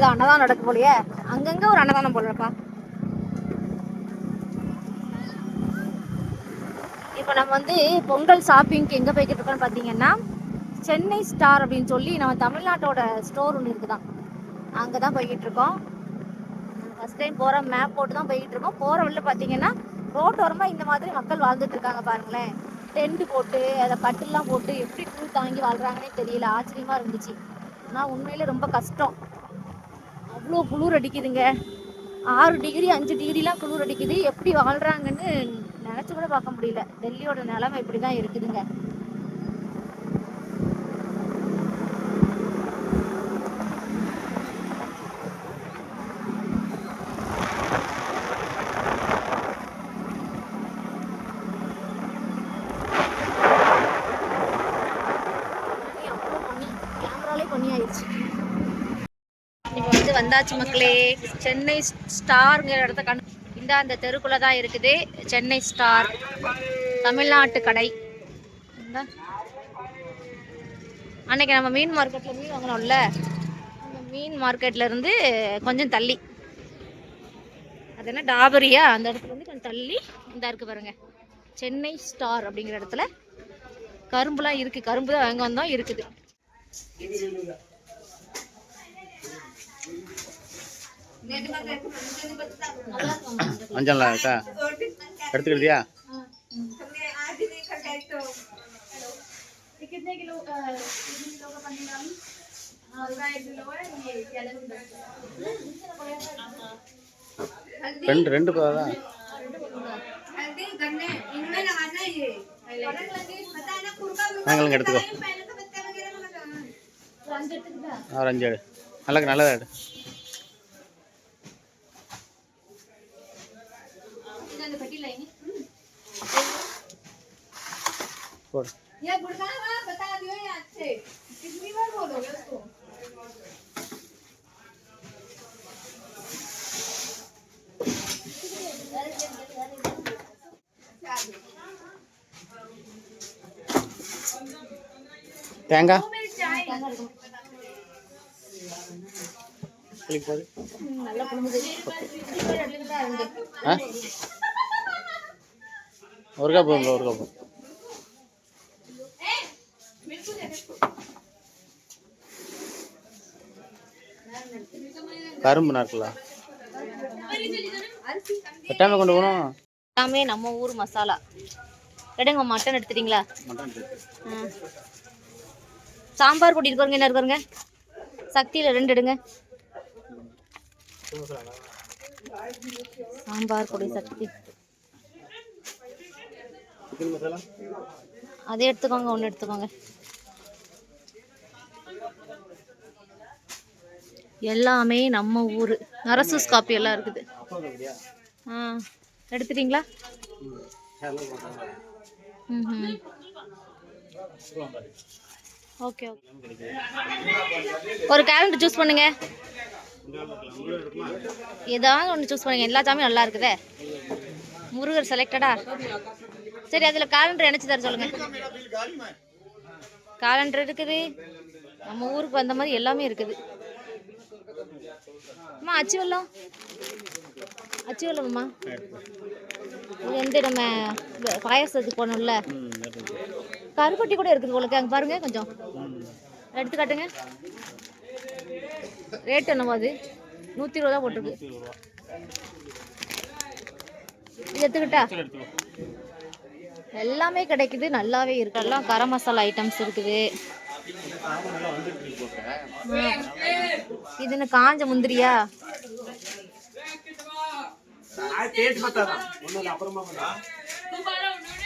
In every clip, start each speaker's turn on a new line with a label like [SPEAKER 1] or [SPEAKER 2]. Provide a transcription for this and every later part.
[SPEAKER 1] ஏதோ அன்னதானம் நடக்கும் போலயே. அங்கங்க ஒரு அன்னதானம் போலப்பா. இப்போ நம்ம வந்து பொங்கல் ஷாப்பிங்க்கு எங்கே போய்கிட்டு இருக்கோம்னு பார்த்தீங்கன்னா, சென்னை ஸ்டார் அப்படின்னு சொல்லி நம்ம தமிழ்நாட்டோட ஸ்டோர் ஒன்று இருக்குதான், அங்கே தான் போய்கிட்டு இருக்கோம். ஃபர்ஸ்ட் டைம் போகிற மேப் போட்டு தான் போய்கிட்டு இருக்கோம். போகிற வழியில் பார்த்தீங்கன்னா ரோட்டோரமாக இந்த மாதிரி மக்கள் வாழ்ந்துட்டு இருக்காங்க பாருங்களேன். டென்ட் போட்டு அதை கட்டுலாம் போட்டு எப்படி குளிர் தாங்கி வாழ்கிறாங்கன்னே தெரியல. ஆச்சரியமாக இருந்துச்சு. ஆனால் உண்மையிலே ரொம்ப கஷ்டம். அவ்வளோ குளிர் அடிக்குதுங்க. 6 டிகிரி 5 டிகிரிலாம் குளிர் அடிக்குது. எப்படி வாழ்கிறாங்கன்னு நினச்சி கூட பார்க்க முடியல. டெல்லியோட நிலைமை இப்படி தான் இருக்குதுங்க. வந்தாச்சு மக்களே. சென்னை ஸ்டார்ங்கிற இடத்த இந்த அந்த தெருக்குள்ள தான் இருக்குது சென்னை ஸ்டார் தமிழ்நாட்டு கடை. அன்னைக்கு நம்ம மீன் மார்க்கெட்ல மீன் வாங்கினோம்ல, அந்த மீன் மார்க்கெட்ல இருந்து கொஞ்சம் தள்ளி, அது என்ன டாபரியா, அந்த இடத்துல இருந்து கொஞ்சம் தள்ளி இந்த இருக்கு பாருங்க சென்னை ஸ்டார் அப்படிங்கிற இடத்துல கரும்புலாம் இருக்கு. கரும்பு தான் வாங்க வந்தோம், இருக்குது.
[SPEAKER 2] அஞ்சலா இருக்கா எடுத்துக்கிட்டியா? ரெண்டு தான் எடுத்துக்கோ. ஒரு 5 எடு. நல்லதா எடு.
[SPEAKER 1] ये गुड़का बता दियो याद से, कितनी बार बोलोगे उसको?
[SPEAKER 2] தேங்காய்
[SPEAKER 1] நல்ல புழுங்குது.
[SPEAKER 2] ஒரு கப்பு. கரும்பு நாட்களா எட்டாமே கொண்டு போகணும்.
[SPEAKER 1] எல்லாமே நம்ம ஊர் மசாலா. எடுங்க. மட்டன் எடுத்துட்டீங்களா? சாம்பார் பொடி இருக்காருங்க. என்ன இருக்காருங்க? சக்தியில் 2 எடுங்க. சாம்பார் பொடி சக்தி அதே எடுத்துக்கோங்க. 1 எடுத்துக்கோங்க. எல்லாமே நம்ம ஊர். நரசூஸ் காப்பி எல்லாம் இருக்குது. எடுத்துட்டீங்களா? ஓகே. ஒரு கேலண்டர் சூஸ் பண்ணுங்க. ஏதாவது ஒன்று சூஸ் பண்ணுங்க. எல்லா சாமியும் நல்லா இருக்குதே. முருகர் செலக்டடா? சரி, அதில் கேலண்டர் நினச்சி தர சொல்லுங்க. கேலண்டர் இருக்குது. நம்ம ஊருக்கு வந்த மாதிரி எல்லாமே இருக்குது. அம்மா அச்சு வெல்லம் அம்மா. இது வந்து நம்ம பாயசத்துக்கு போனோம்ல, கருப்பட்டி கூட இருக்குது உங்களுக்கு. அங்கே பாருங்க, கொஞ்சம் எடுத்து காட்டுங்க. ரேட் என்னவோ அது 120 தான் போட்டிருக்கு. இது எடுத்துக்கிட்டா எல்லாமே கிடைக்குது. நல்லாவே இருக்கு. எல்லாம் கரம் மசாலா ஐட்டம்ஸ் இருக்குது. இது என்ன காஞ்ச முந்திரியா?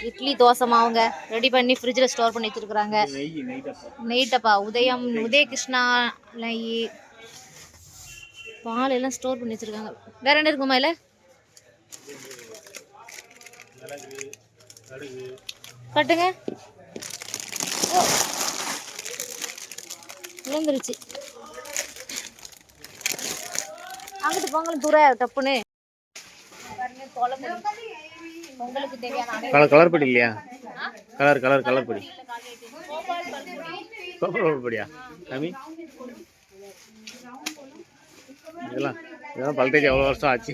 [SPEAKER 1] இட்லி தோசை மாவுங்க ரெடி பண்ணி ஃப்ரிட்ஜில் ஸ்டோர் பண்ணி வச்சிருக்காங்க. நெய் டப்பா உதய கிருஷ்ணா நெய், பால் எல்லாம் ஸ்டோர் பண்ணி வச்சிருக்காங்க. வேற என்ன இருக்குமா இல்லை? கட்டுங்க. விழுந்துருச்சு. அங்கிட்டு பொங்கல் தூர டப்புன்னு பொங்கலுக்கு தேவையான
[SPEAKER 2] கலர் பொடி இல்லையா? கலர் பொடி பொடியா? இதெல்லாம் இதெல்லாம் பல் தேய்ச்சி எவ்வளோ வருஷம் ஆச்சு?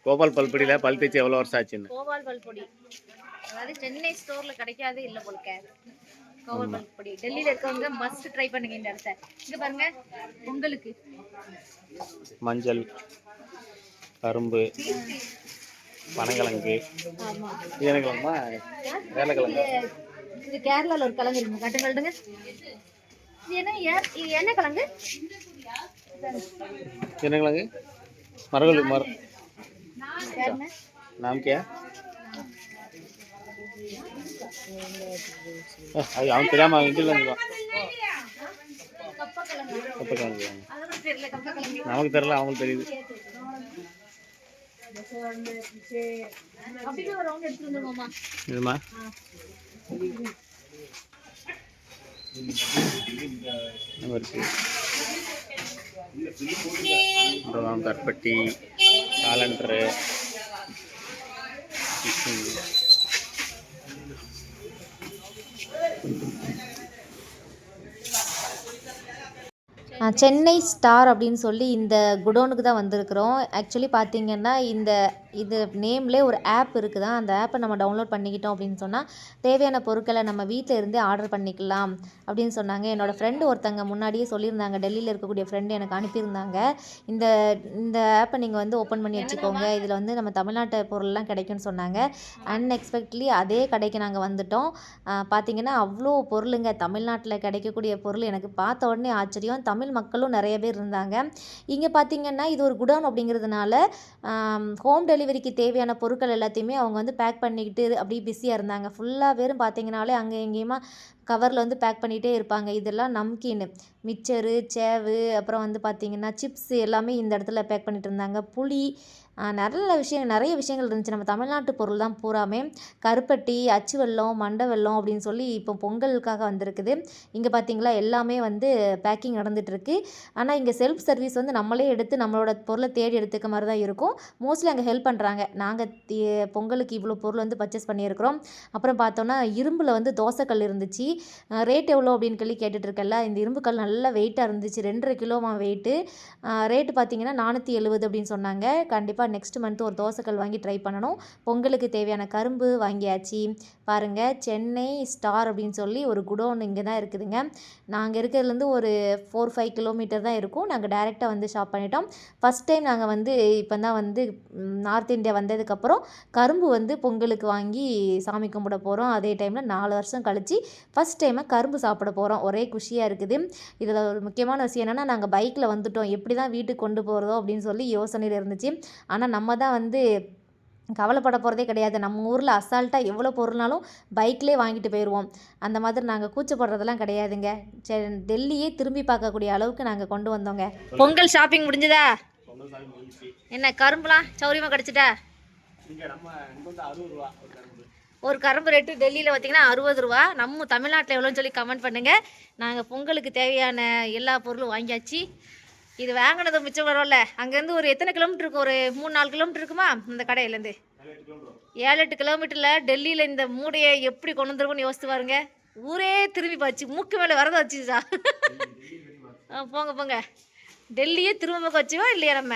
[SPEAKER 2] கோபால் பல்பொடியில் பல் தேய்ச்சி எவ்வளோ வருஷம் ஆச்சுன்னு.
[SPEAKER 1] கோபால் பல்பொடி அதாவது சென்னை ஸ்டோர்ல கிடைக்காது இல்லை போலுக்க. கோபால் பல்பொடி டெல்லியில இருக்கவங்க மஸ்ட் ட்ரை பண்ணுங்க இந்த இடத்த. இங்க பாருங்க பொங்கலுக்கு
[SPEAKER 2] மஞ்சள், கரும்பு, பனங்கிழங்கு. இது என்ன கிழங்குமா? வேலைக்கிழங்கு.
[SPEAKER 1] இது கேரளால ஒரு கிழங்கு இருக்குங்க. கட்டு கட்டுங்க. இது என்ன கிழங்கு?
[SPEAKER 2] என்ன கிழங்கு? மரங்கள் नाम क्या है? அவன் தெரியாம இதில் நமக்கு தெரியல, அவங்களுக்கு தெரியுது. இதுமா கற்பட்டி, காலண்டரு,
[SPEAKER 1] சென்னை ஸ்டார் அப்படின்னு சொல்லி இந்த குடோனுக்கு தான் வந்திருக்கிறோம். ஆக்சுவலி பார்த்திங்கன்னா இது நேம்லேயே ஒரு ஆப் இருக்குதான். அந்த ஆப்பை நம்ம டவுன்லோட் பண்ணிக்கிட்டோம் அப்படின்னு சொன்னால் தேவையான பொருட்களை நம்ம வீட்டில் இருந்தே ஆர்டர் பண்ணிக்கலாம் அப்படின்னு சொன்னாங்க. என்னோடய ஃப்ரெண்டு ஒருத்தங்க முன்னாடியே சொல்லியிருந்தாங்க, டெல்லியில் இருக்கக்கூடிய ஃப்ரெண்டு எனக்கு அனுப்பியிருந்தாங்க. இந்த இந்த ஆப்பை நீங்கள் வந்து ஓப்பன் பண்ணி வச்சுக்கோங்க, இதில் வந்து நம்ம தமிழ்நாட்டு பொருள்லாம் கிடைக்கும்னு சொன்னாங்க. அன்எக்ஸ்பெக்ட்லி அதே கடைக்கு நாங்கள் வந்துட்டோம். பார்த்திங்கன்னா அவ்வளோ பொருளுங்க, தமிழ்நாட்டில் கிடைக்கக்கூடிய பொருள். எனக்கு பார்த்த உடனே ஆச்சரியம். தமிழ் மக்களும் நிறைய பேர் இருந்தாங்க. இங்கே பார்த்திங்கன்னா இது ஒரு குடோன் அப்படிங்கிறதுனால ஹோம் டெலிவரிக்கு தேவையான பொருட்கள் எல்லாத்தையுமே அவங்க வந்து பேக் பண்ணிக்கிட்டு அப்படியே பிஸியாக இருந்தாங்க. ஃபுல்லாக பேரும் பார்த்திங்கனாலே அங்கே எங்கேயுமா கவரில் வந்து பேக் பண்ணிகிட்டே இருப்பாங்க. இதெல்லாம் நம்கீன், மிச்சரு, சேவு, அப்புறம் வந்து பார்த்திங்கன்னா சிப்ஸ் எல்லாமே இந்த இடத்துல பேக் பண்ணிகிட்டு இருந்தாங்க. புளி, நிறைய விஷயங்கள் இருந்துச்சு. நம்ம தமிழ்நாட்டு பொருள் தான் பூராமே. கருப்பட்டி, அச்சு வெல்லம், மண்டை வெல்லம் அப்படின்னு சொல்லி இப்போ பொங்கலுக்காக வந்திருக்குது. இங்கே பார்த்திங்களா எல்லாமே வந்து பேக்கிங் நடந்துகிட்ருக்கு. ஆனால் இங்கே செல்ஃப் சர்வீஸ் வந்து நம்மளே எடுத்து நம்மளோட பொருளை தேடி எடுத்துக்க மாதிரி தான் இருக்கும். மோஸ்ட்லி அங்கே ஹெல்ப் பண்ணுறாங்க. நாங்கள் பொங்கலுக்கு இவ்வளோ பொருள் வந்து பர்ச்சேஸ் பண்ணியிருக்கிறோம். அப்புறம் பார்த்தோன்னா இரும்பில் வந்து தோசைக்கல் இருந்துச்சு. ரேட் எவ்வளோ அப்படின்னு சொல்லி கேட்டுட்ருக்கல. இந்த இரும்பு கல் நல்லா வெயிட்டாக இருந்துச்சு, 2.5 கிலோவா வெயிட்டு. ரேட்டு பார்த்திங்கன்னா 470 அப்படின்னு சொன்னாங்க. கண்டிப்பாக நெக்ஸ்ட் மந்த் ஒரு தோசைக்கல் வாங்கி ட்ரை பண்ணணும். பொங்கலுக்கு தேவையான கரும்பு வாங்கியாச்சு. பாருங்கள், சென்னை ஸ்டார் அப்படின்னு சொல்லி ஒரு குடோன் இங்கே தான் இருக்குதுங்க. நாங்கள் இருக்கிறதுலேருந்து ஒரு 4-5 கிலோமீட்டர் தான் இருக்கும். நாங்கள் டைரெக்டாக வந்து ஷாப் பண்ணிட்டோம். ஃபஸ்ட் டைம் நாங்கள் வந்து இப்போ தான் வந்து நார்த் இந்தியா வந்ததுக்கப்புறம் கரும்பு வந்து பொங்கலுக்கு வாங்கி சாமி கும்பிட போகிறோம். அதே டைமில் 4 வருஷம் கழித்து ஃபஸ்ட் டைமாக கரும்பு சாப்பிட போகிறோம். ஒரே குஷியாக இருக்குது. இதில் ஒரு முக்கியமான விஷயம் என்னென்னா, நாங்கள் பைக்கில் வந்துட்டோம், எப்படி தான் வீட்டுக்கு கொண்டு போகிறதோ அப்படின்னு சொல்லி யோசனையில் இருந்துச்சு. ஆனால் நம்ம தான் வந்து கவலைப்பட போகிறதே கிடையாது. நம்ம ஊரில் அசால்ட்டாக எவ்வளோ பொருள்னாலும் பைக்லேயே வாங்கிட்டு போயிடுவோம். அந்த மாதிரி நாங்கள் கூச்சப்படுறதெல்லாம் கிடையாதுங்க. சரி, டெல்லியே திரும்பி பார்க்கக்கூடிய அளவுக்கு நாங்கள் கொண்டு வந்தோங்க. பொங்கல் ஷாப்பிங் முடிஞ்சுதா? என்ன கரும்புலாம் சௌரியமாக கிடச்சிட்டா? ஒரு கரும்பு ரேட்டு டெல்லியில் பார்த்திங்கன்னா 60 ரூபா. நம்ம தமிழ்நாட்டில் எவ்வளோன்னு சொல்லி கமெண்ட் பண்ணுங்கள். நாங்கள் பொங்கலுக்கு தேவையான எல்லா பொருளும் வாங்கியாச்சு. இது வாங்கினது மிச்சம் வரும்ல. அங்கேருந்து ஒரு எத்தனை கிலோமீட்டர் இருக்கும்? ஒரு 3-4 கிலோமீட்டர் இருக்குமா இந்த கடையிலேருந்து? 7-8 கிலோமீட்டரில் டெல்லியில் இந்த மூடையை எப்படி கொண்டு வந்துருக்குன்னு யோசித்து பாருங்க. ஊரே திரும்பி போச்சு, மூக்கு மேலே வரத வச்சுச்சா. போங்க டெல்லியே திரும்ப பக்கம் வச்சுவா இல்லையா நம்ம?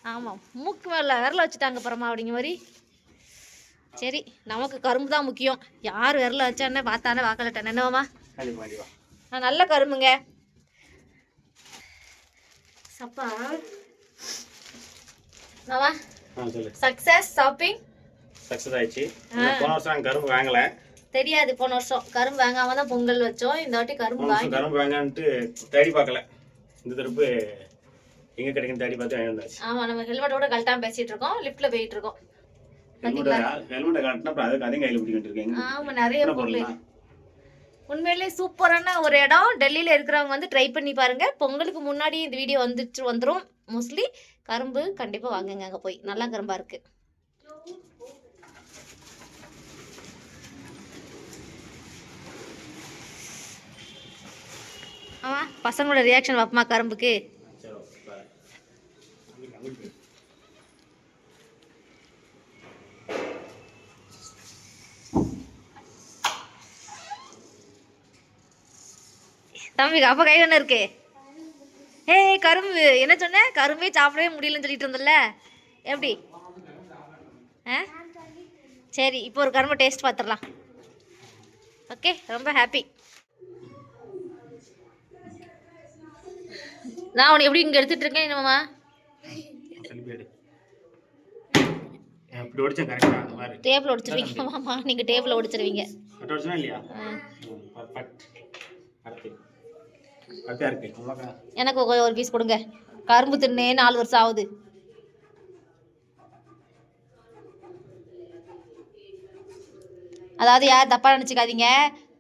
[SPEAKER 1] ஆமாம், மூக்கு மேலே விரல வச்சுட்டாங்க பரமா அப்படிங்கிற மாதிரி. சரி, நமக்கு கரும்பு தான் முக்கியம். யார் விரல வச்சானே பார்த்தானே வாக்கலட்டேன். என்னவாமா? நல்ல கரும்புங்க. சப்பா மாமா சக்சஸ் ஷாப்பிங்
[SPEAKER 2] சக்சஸ் ஆயிடுச்சு. போன வருஷம் கரும்பு வாங்கல,
[SPEAKER 1] தெரியாது. போன வருஷம் கரும்பு வாங்காம தான் பொங்கல் வச்சோம். இந்த வாட்டி கரும்பு
[SPEAKER 2] வாங்கன்ட்டு தேடி பார்க்கல. இந்த தடவை எங்க கிடைக்கும் தேடி பார்த்து வாங்கி வந்தாச்சு.
[SPEAKER 1] ஆமா, நம்ம ஹெல்மெட்டோட கழட்டாம பேசிட்டு இருக்கோம், லிஃப்ட்ல போயிட்டு இருக்கோம்.
[SPEAKER 2] ஹெல்மெட் கழட்டினா அப்புறம் அதுக்கு அதையும் கையில பிடிக்கிட்டு இருக்கேன்.
[SPEAKER 1] ஆமா, நிறைய பொருள். உண்மையிலேயே சூப்பரான ஒரு இடம். டெல்லியில் இருக்கிறவங்க வந்து ட்ரை பண்ணி பாருங்கள். பொங்கலுக்கு முன்னாடி இந்த வீடியோ வந்துடும். மோஸ்ட்லி கரும்பு கண்டிப்பாக வாங்குங்க. அங்கே போய் நல்லா கரும்பாக இருக்குது. ஆமாம், பசங்களோட ரியாக்ஷன் பார்ப்போமா கரும்புக்கு? தம்பிக்கு அப்போ கை ஒன்று இருக்கு. ஏ கரும்பு என்ன சொன்ன? கரும்பே சாப்பிடவே முடியலன்னு சொல்லிட்டு இருந்தல, எப்படி? ஆ சரி, இப்போ ஒரு கரும்பு டேஸ்ட் பார்த்துடலாம். ஓகே, ரொம்ப ஹாப்பி. நான் உன்னை எப்படி இங்கே எடுத்துட்டு இருக்கேன் என்னம்மா?
[SPEAKER 2] இப்படி ஒடிச்சேன் கரெக்டா அந்த மாதிரி.
[SPEAKER 1] டேபிள் ஒடிச்சிருவீங்க மாமா, நீங்க டேபிள் ஒடிச்சிருவீங்க.
[SPEAKER 2] கட் ஒடிச்சனா இல்லையா? பட் அடுத்து கரெக்டா இருக்கு. உங்களுக்கு
[SPEAKER 1] எனக்கு ஒரு பீஸ் கொடுங்க. கரும்பு தின்னே 4 வருஷம் ஆகுது. அதாவது யார் தப்பா நினச்சிக்காதீங்க,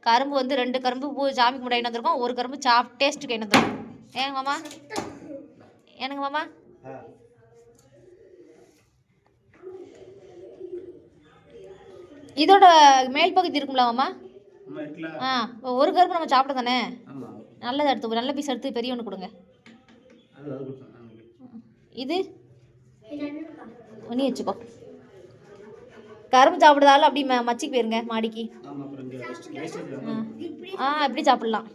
[SPEAKER 1] கரும்பு வந்து 2 கரும்பு பூ சாமிக்கு முன்னாடி வந்திருக்கோம், ஒரு கரும்பு டேஸ்ட்டுக்கு என்ன வந்திருக்கும். ஏங்க மாமா? எனக்கு மாமா இதோட மேல் பகுதி இருக்கும்ல மாமா? ஆ, ஒரு கரும்பு நம்ம சாப்பிட தானே. நல்லதை எடுத்து நல்ல பீஸ் எடுத்து பெரிய ஒன்று கொடுங்க. இது நீ வச்சுக்கோ. கரும்பு சாப்பிடுறதால அப்படி மச்சிக்கு போயிருங்க மாடிக்கு. இப்படி சாப்பிடலாம்.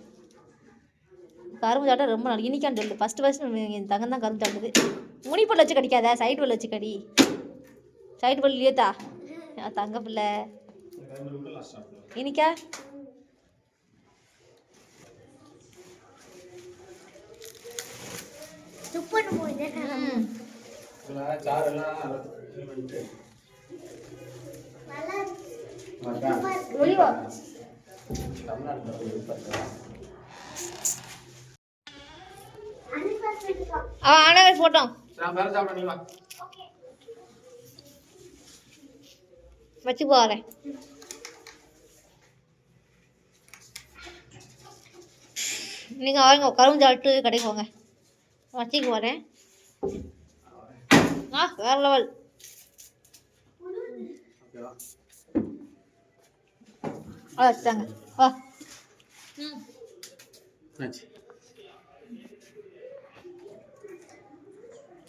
[SPEAKER 1] கரும்பு சாப்பிட்டா ரொம்ப நல்லா இனிக்கான்னு சொல்லு. ஃபஸ்ட்டு என் தங்கம் தான் கரும்பு சாப்பிடுது. முனிப்பல் வச்சு கடிக்காத, சைடு பல் வச்சு கடி. சைடு பல் இல்லையேத்தா தங்க பிள்ளை இனிக்கா. போட்டோம் வச்சு போறேன். நீங்க வாங்க கரும்பு சாப்பிட்டு கடைக்கு போங்க. வச்சுக்கு போறேன். வேற லெவல். வச்சுட்டாங்க. வா.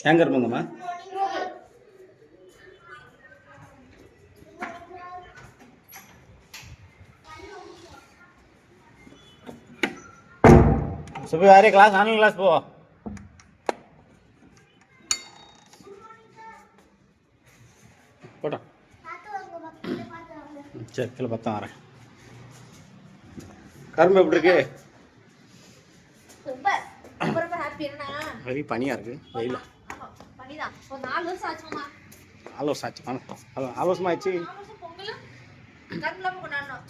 [SPEAKER 2] எங்க இருப்போங்கம்மா? சுபி வேற கிளாஸ் ஆன்லைன் கிளாஸ் போ. போட்டோம். சரி கீழே பார்த்தா வரேன். கரும்பு எப்படி இருக்கு?
[SPEAKER 1] ரொம்ப ஹாப்பி. என்ன
[SPEAKER 2] வெரி பனியா இருக்கு வெயில.
[SPEAKER 1] பனிதான். ஒரு 4 வருஷம் ஆச்சுமா.
[SPEAKER 2] 4 வருஷம் ஆச்சு. 4 வருஷமா ஆச்சு.
[SPEAKER 1] பொங்கல் கரும்புலாம் கொண்டாடணும்.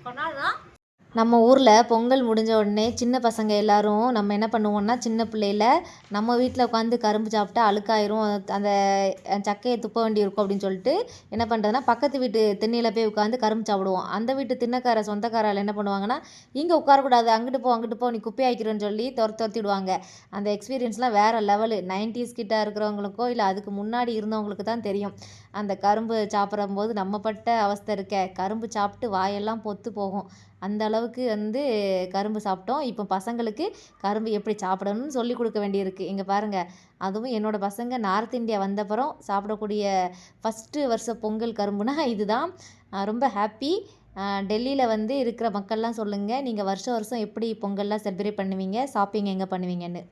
[SPEAKER 1] கொண்டாடுறோம். நம்ம ஊரில் பொங்கல் முடிஞ்ச உடனே சின்ன பசங்க எல்லோரும் நம்ம என்ன பண்ணுவோம்னா, சின்ன பிள்ளையில நம்ம வீட்டில் உட்காந்து கரும்பு சாப்பிட்டா அழுக்காயிரும், அந்த சக்கையை துப்ப வேண்டி இருக்கும் அப்படின்னு சொல்லிட்டு என்ன பண்ணுறதுனா, பக்கத்து வீட்டு திண்ணையில் போய் உட்காந்து கரும்பு சாப்பிடுவோம். அந்த வீட்டு திண்ணைக்கார சொந்தக்காரால் என்ன பண்ணுவாங்கன்னா, இங்கே உட்காரக்கூடாது, அங்கிட்டு போ நீ குப்பையாக்கிறன்னு சொல்லி துரத்திடுவாங்க. அந்த எக்ஸ்பீரியன்ஸ்லாம் வேறு லெவலு. 90s கிட்ட இருக்கிறவங்களுக்கோ இல்லை அதுக்கு முன்னாடி இருந்தவங்களுக்கு தான் தெரியும். அந்த கரும்பு சாப்பிடும்போது நம்ம பட்ட அவஸ்தை இருக்க. கரும்பு சாப்பிட்டு வாயெல்லாம் பொத்து போகும். அந்த அளவுக்கு வந்து கரும்பு சாப்பிட்டோம். இப்போ பசங்களுக்கு கரும்பு எப்படி சாப்பிடணும்னு சொல்லி கொடுக்க வேண்டியிருக்கு. இங்கே பாருங்கள், அதுவும் என்னோடய பசங்க நார்த் இந்தியா வந்தப்புறம் சாப்பிடக்கூடிய ஃபஸ்ட்டு வருஷ பொங்கல் கரும்புனா இதுதான். ரொம்ப ஹாப்பி. டெல்லியில் வந்து இருக்கிற மக்கள்லாம் சொல்லுங்கள், நீங்கள் வருஷம் வருஷம் எப்படி பொங்கல்லாம் செலிப்ரேட் பண்ணுவீங்க, ஷாப்பிங் எங்கே பண்ணுவீங்கன்னு.